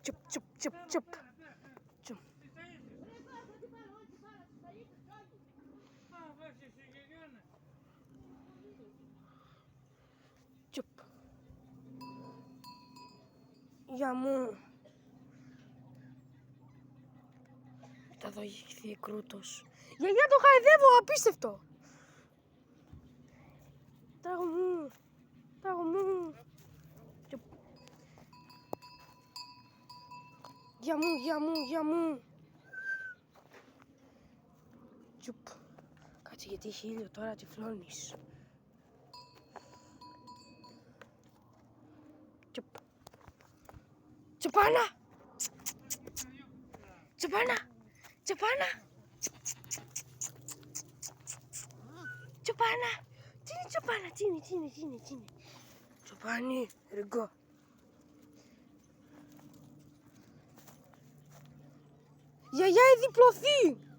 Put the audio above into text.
Τσουπ, τσουπ, τσουπ, τσουπ. Τσουπ. Τσουπ. Γεια μου. Θα δω έχει κρούτος. Γιαγιά το χαϊδεύω, απίστευτο. Τράγω μου. Τράγω μου. Τσουπ. Γεια μου, γεια μου, γεια μου. Τσουπ. Κάτσε γιατί έχει ήλιο τώρα, τυφλώνεις. Τσουπ. Τσοπάνα. Τσοπάνα. Τσοπάνα. Τσοπάνα. Τι είναι τσοπάνα, τι είναι. Τσοπάνι, ρεγκό. Γιαγιά, η διπλωθεί.